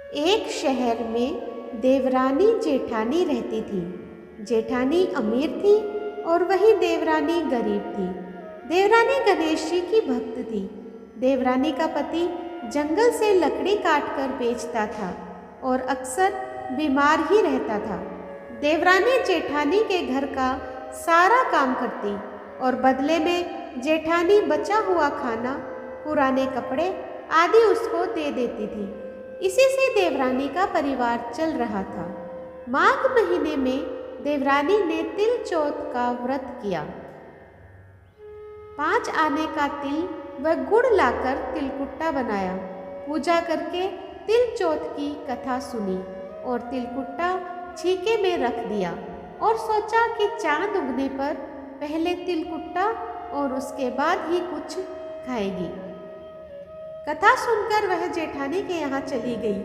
एक शहर में देवरानी जेठानी रहती थी। जेठानी अमीर थी और वही देवरानी गरीब थी। देवरानी गणेश जी की भक्त थी। देवरानी का पति जंगल से लकड़ी काटकर बेचता था और अक्सर बीमार ही रहता था। देवरानी जेठानी के घर का सारा काम करती और बदले में जेठानी बचा हुआ खाना, पुराने कपड़े आदि उसको दे देती थी। इसी से देवरानी का परिवार चल रहा था। माघ महीने में देवरानी ने तिल चौथ का व्रत किया। 5 आने का तिल व गुड़ लाकर तिलकुट्टा बनाया। पूजा करके तिल चौथ की कथा सुनी और तिलकुट्टा छीके में रख दिया और सोचा कि चांद उगने पर पहले तिलकुट्टा और उसके बाद ही कुछ खाएगी। कथा सुनकर वह जेठानी के यहाँ चली गई।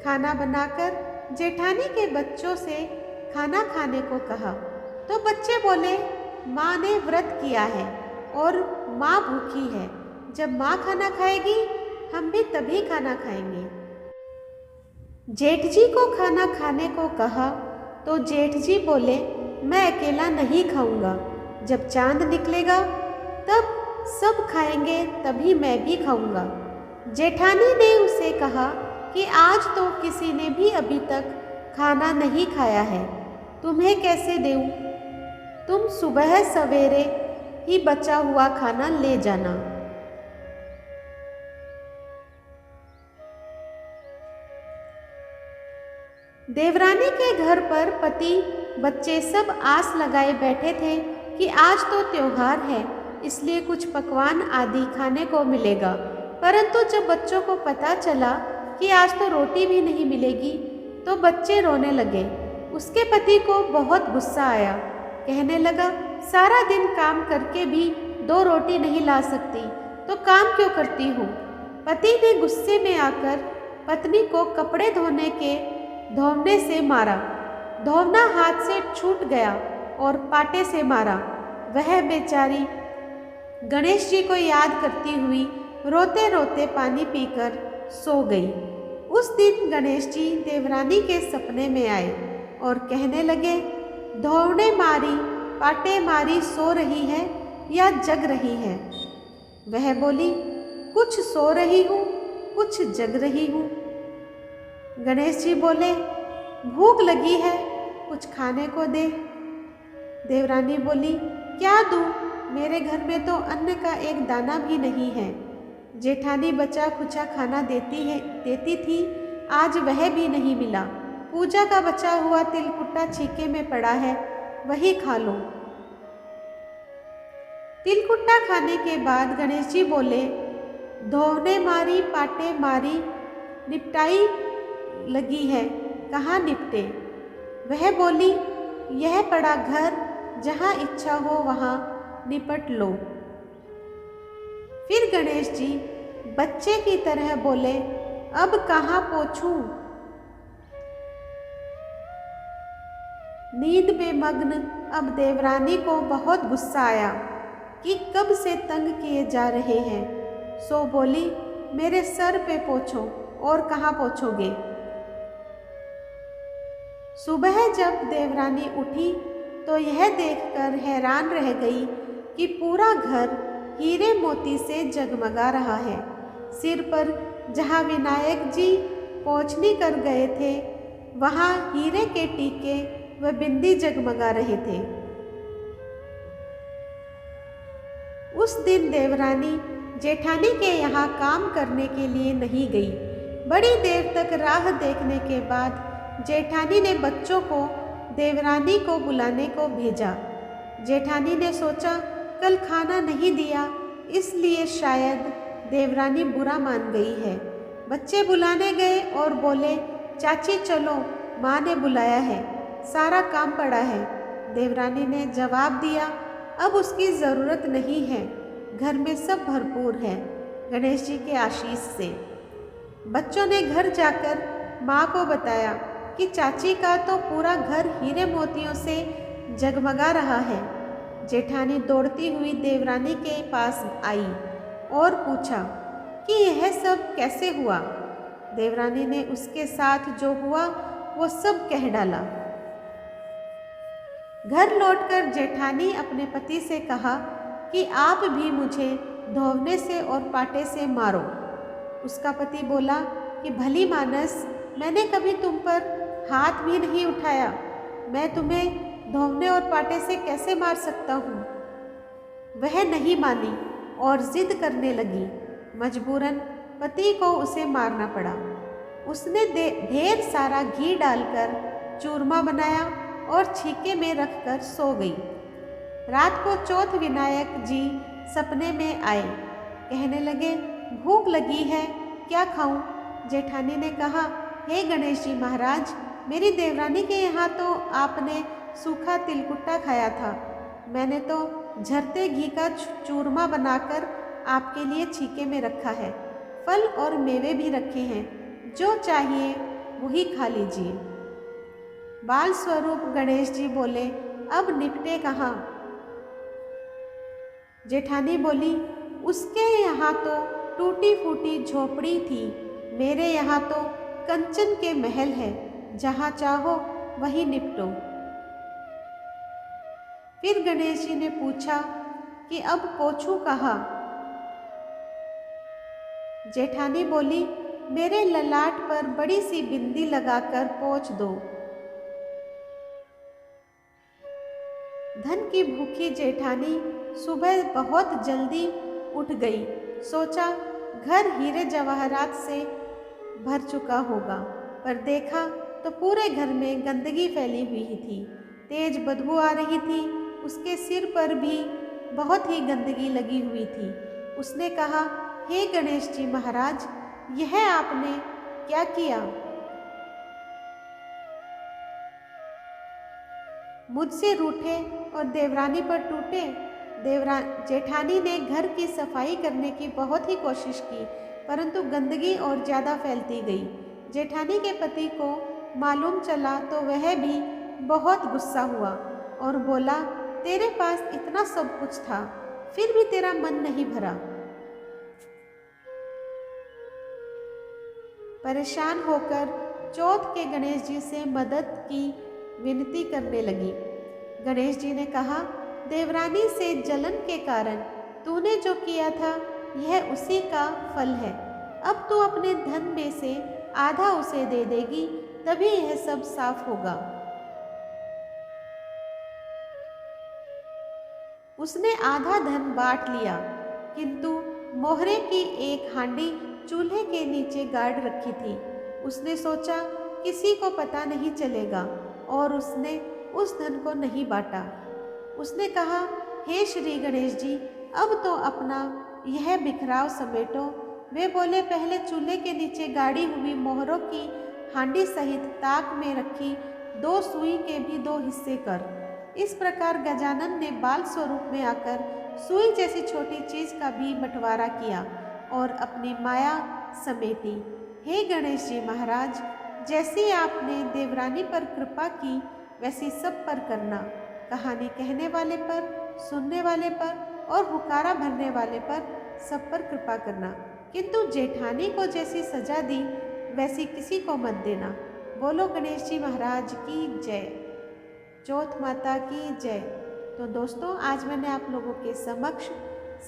खाना बनाकर जेठानी के बच्चों से खाना खाने को कहा तो बच्चे बोले, माँ ने व्रत किया है और माँ भूखी है। जब माँ खाना खाएगी हम भी तभी खाना खाएंगे। जेठ जी को खाना खाने को कहा तो जेठ जी बोले, मैं अकेला नहीं खाऊंगा। जब चांद निकलेगा तब सब खाएंगे, तभी मैं भी खाऊंगा। जेठानी ने उसे कहा कि आज तो किसी ने भी अभी तक खाना नहीं खाया है, तुम्हें कैसे दूँ? तुम सुबह सवेरे ही बचा हुआ खाना ले जाना। देवरानी के घर पर पति बच्चे सब आस लगाए बैठे थे कि आज तो त्योहार है, इसलिए कुछ पकवान आदि खाने को मिलेगा। परंतु जब बच्चों को पता चला कि आज तो रोटी भी नहीं मिलेगी तो बच्चे रोने लगे। उसके पति को बहुत गुस्सा आया। कहने लगा, सारा दिन काम करके भी 2 रोटी नहीं ला सकती तो काम क्यों करती हूँ? पति ने गुस्से में आकर पत्नी को कपड़े धोने से मारा। धोना हाथ से छूट गया और पाटे से मारा। वह बेचारी गणेश जी को याद करती हुई रोते रोते पानी पीकर सो गई। उस दिन गणेश जी देवरानी के सपने में आए और कहने लगे, धोने मारी पाटे मारी सो रही है या जग रही है? वह बोली, कुछ सो रही हूँ, कुछ जग रही हूँ। गणेश जी बोले, भूख लगी है, कुछ खाने को दे। देवरानी बोली, क्या दूँ? मेरे घर में तो अन्न का एक दाना भी नहीं है। जेठानी बचा खुचा खाना देती थी, आज वह भी नहीं मिला। पूजा का बचा हुआ तिलकुट्टा छीके में पड़ा है, वही खा लो। तिलकुट्टा खाने के बाद गणेश जी बोले, धोने मारी पाटे मारी निपटाई लगी है, कहाँ निपटे? वह बोली, यह पड़ा घर, जहाँ इच्छा हो वहाँ निपट लो। फिर गणेश जी बच्चे की तरह बोले, अब कहाँ पोंछूं? नींद में मग्न अब देवरानी को बहुत गुस्सा आया कि कब से तंग किए जा रहे हैं। सो बोली, मेरे सर पे पोंछो, और कहाँ पोंछोगे? सुबह जब देवरानी उठी तो यह देखकर हैरान रह गई कि पूरा घर हीरे मोती से जगमगा रहा है। सिर पर जहाँ विनायक जी पोंछनी कर गए थे, वहाँ हीरे के टीके व बिंदी जगमगा रहे थे। उस दिन देवरानी जेठानी के यहाँ काम करने के लिए नहीं गई। बड़ी देर तक राह देखने के बाद जेठानी ने बच्चों को देवरानी को बुलाने को भेजा। जेठानी ने सोचा, कल खाना नहीं दिया इसलिए शायद देवरानी बुरा मान गई है। बच्चे बुलाने गए और बोले, चाची चलो, माँ ने बुलाया है, सारा काम पड़ा है। देवरानी ने जवाब दिया, अब उसकी ज़रूरत नहीं है, घर में सब भरपूर है, गणेश जी के आशीष से। बच्चों ने घर जाकर माँ को बताया कि चाची का तो पूरा घर हीरे मोतियों से जगमगा रहा है। जेठानी दौड़ती हुई देवरानी के पास आई और पूछा कि यह सब कैसे हुआ। देवरानी ने उसके साथ जो हुआ वो सब कह डाला। घर लौटकर जेठानी अपने पति से कहा कि आप भी मुझे धोवने से और पाटे से मारो। उसका पति बोला कि भली मानस, मैंने कभी तुम पर हाथ भी नहीं उठाया, मैं तुम्हें धोवने और पाटे से कैसे मार सकता हूँ। वह नहीं मानी और जिद करने लगी। मजबूरन पति को उसे मारना पड़ा। उसने ढेर सारा घी डालकर चूरमा बनाया और छीके में रखकर सो गई। रात को चौथ विनायक जी सपने में आए। कहने लगे, भूख लगी है, क्या खाऊं? जेठानी ने कहा, हे गणेश जी महाराज, मेरी देवरानी के यहाँ तो आपने सूखा तिलकुट्टा खाया था। मैंने तो झरते घी का चूरमा बनाकर आपके लिए छीके में रखा है। फल और मेवे भी रखे हैं, जो चाहिए वही खा लीजिए। बाल स्वरूप गणेश जी बोले, अब निपटे कहाँ? जेठानी बोली, उसके यहाँ तो टूटी फूटी झोपड़ी थी, मेरे यहाँ तो कंचन के महल है, जहाँ चाहो वहीं निपटो। फिर गणेश जी ने पूछा कि अब पोछूं कहाँ? जेठानी बोली, मेरे ललाट पर बड़ी सी बिंदी लगाकर पोंछ दो। धन की भूखी जेठानी सुबह बहुत जल्दी उठ गई। सोचा घर हीरे जवाहरात से भर चुका होगा, पर देखा तो पूरे घर में गंदगी फैली हुई थी। तेज बदबू आ रही थी। उसके सिर पर भी बहुत ही गंदगी लगी हुई थी। उसने कहा, हे गणेश जी महाराज, यह आपने क्या किया? मुझसे रूठे और देवरानी पर टूटे। जेठानी ने घर की सफाई करने की बहुत ही कोशिश की, परंतु गंदगी और ज़्यादा फैलती गई। जेठानी के पति को मालूम चला तो वह भी बहुत गुस्सा हुआ और बोला, तेरे पास इतना सब कुछ था, फिर भी तेरा मन नहीं भरा। परेशान होकर चौथ के गणेश जी से मदद की विनती करने लगी। गणेश जी ने कहा, देवरानी से जलन के कारण तूने जो किया था, यह उसी का फल है। अब तू अपने धन में से आधा उसे दे देगी, तभी यह सब साफ होगा। उसने आधा धन बांट लिया, किंतु मोहरे की एक हांडी चूल्हे के नीचे गाड़ रखी थी। उसने सोचा किसी को पता नहीं चलेगा, और उसने उस धन को नहीं बांटा। उसने कहा, हे श्री गणेश जी, अब तो अपना यह बिखराव समेटो। वे बोले, पहले चूल्हे के नीचे गाड़ी हुई मोहरों की हांडी सहित ताक में रखी 2 सुई के भी 2 हिस्से कर। इस प्रकार गजानन ने बाल स्वरूप में आकर सुई जैसी छोटी चीज का भी बंटवारा किया और अपनी माया समेटी। हे गणेश जी महाराज, जैसी आपने देवरानी पर कृपा की, वैसी सब पर करना। कहानी कहने वाले पर, सुनने वाले पर और हुकारा भरने वाले पर सब पर कृपा करना, किंतु जेठानी को जैसी सजा दी वैसी किसी को मत देना। बोलो गणेश जी महाराज की जय, चौथ माता की जय। तो दोस्तों, आज मैंने आप लोगों के समक्ष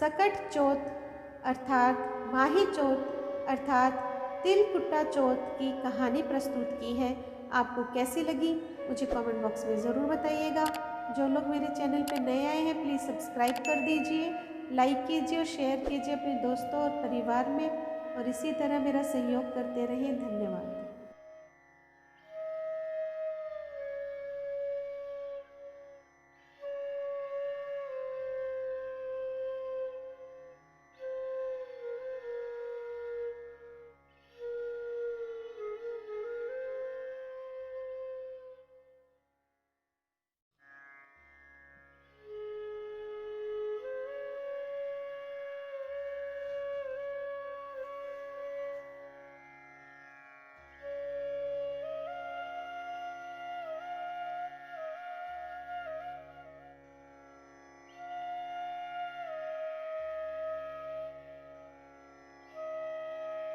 सकट चौथ अर्थात माही चौथ अर्थात तिलकुट्टा चौथ की कहानी प्रस्तुत की है। आपको कैसी लगी मुझे कमेंट बॉक्स में ज़रूर बताइएगा। जो लोग मेरे चैनल पर नए आए हैं, प्लीज़ सब्सक्राइब कर दीजिए, लाइक कीजिए और शेयर कीजिए अपने दोस्तों और परिवार में, और इसी तरह मेरा सहयोग करते रहिए। धन्यवाद।